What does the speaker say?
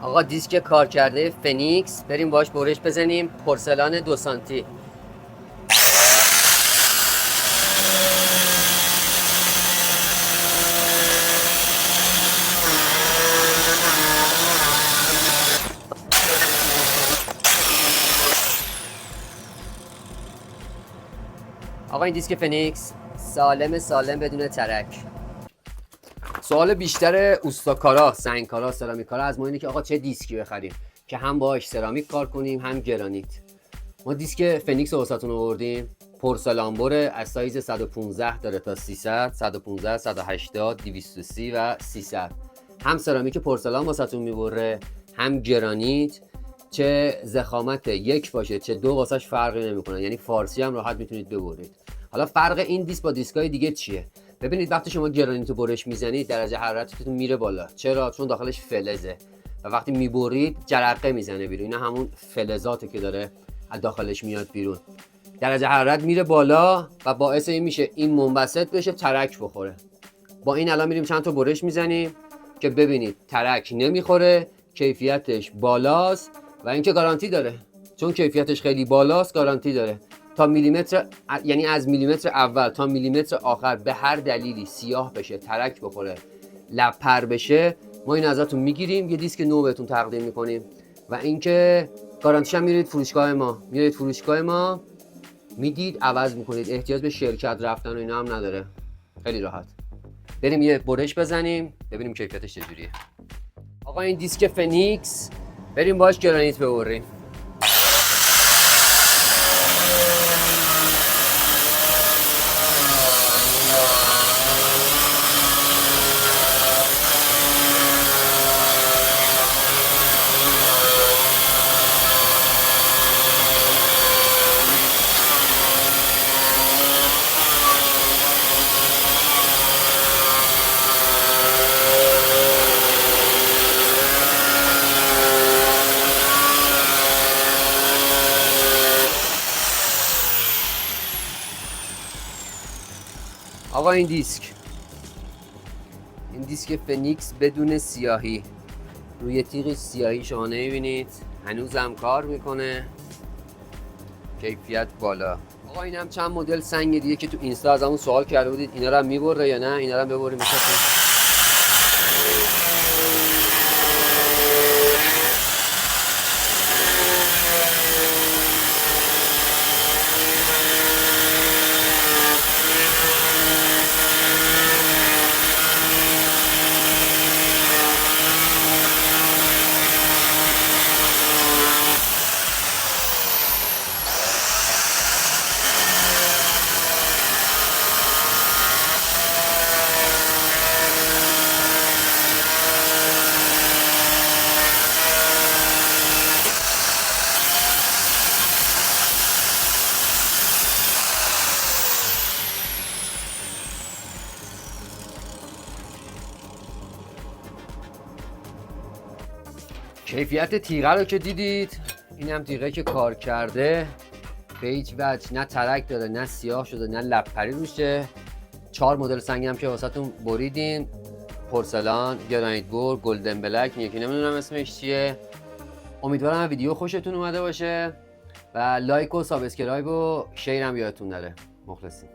آقا دیسک کار کرده فنیکس، بریم باش برش بزنیم. پورسلان 2 سانتی. آقا این دیسک فنیکس سالم بدون ترک. سوال بیشتر اوستاکارا، سنگکارا، سرامیکارا از ما اینه که آقا چه دیسکی بخریم که هم باهاش سرامیک کار کنیم هم گرانیت. ما دیسک فنیکس رو واسهتون آوردیم. پورسلان بره، از سایز 115 داره تا 300، 115، 180، 230 و 300. هم سرامیک پورسلان واسهتون میبره هم گرانیت. چه ضخامت یک باشه چه دو واسش فرقی نمیکنه، یعنی فارسی هم راحت میتونید ببرید. حالا فرق این دیسک با دیسکای دیگه چیه؟ ببینید وقتی شما گرانیت رو برش میزنید درجه حرارتتون میره بالا. چرا؟ چون داخلش فلزه و وقتی میبرید جرقه میزنه بیرون. اینا همون فلزاته که داره از داخلش میاد بیرون. درجه حرارت میره بالا و باعث این میشه این منبسط بشه، ترک بخوره. با این الان میریم چند تا برش میزنیم که ببینید ترک نمیخوره، کیفیتش بالاست و اینکه گارانتی داره. چون کیفیتش خیلی بالاست گارانتی داره. تا میلیمتر، یعنی از میلیمتر اول تا میلیمتر آخر به هر دلیلی سیاه بشه، ترک بخوره، لب پر بشه، ما این ازتون میگیریم، یه دیسک نو بهتون تقدیم میکنیم. و اینکه گارانتیش هم میرید فروشگاه ما میدید عوض میکنید، احتیاج به شرکت رفتن و اینا هم نداره، خیلی راحت. بریم یه برش بزنیم ببینیم کیفیتش چجوریه. آقا این دیسک فنیکس، بریم باش گرانیت ببریم. آقا این دیسک فنیکس بدون سیاهی، روی تیغش سیاهی شما نمیبینید، هنوزم کار میکنه، کیفیت بالا. آقا این هم چند مدل سنگ دیگه که تو اینستا از همون سوال کرده بودید اینا رو هم میبره یا نه، اینا رو هم ببریم بساتون. کیفیت تیغه رو که دیدید، این هم تیغه که کار کرده، به هیچ وجه نه ترک داره نه سیاه شده نه لب‌پری روشه. 4 مدل سنگ هم که واسهتون بریدیم، پورسلان، گرانیت بور، گلدن بلک، یکی نمیدونم اسمش چیه. امیدوارم ویدیو خوشتون اومده باشه و لایک و سابسکرایب و شیر هم یادتون نره. مخلصیم.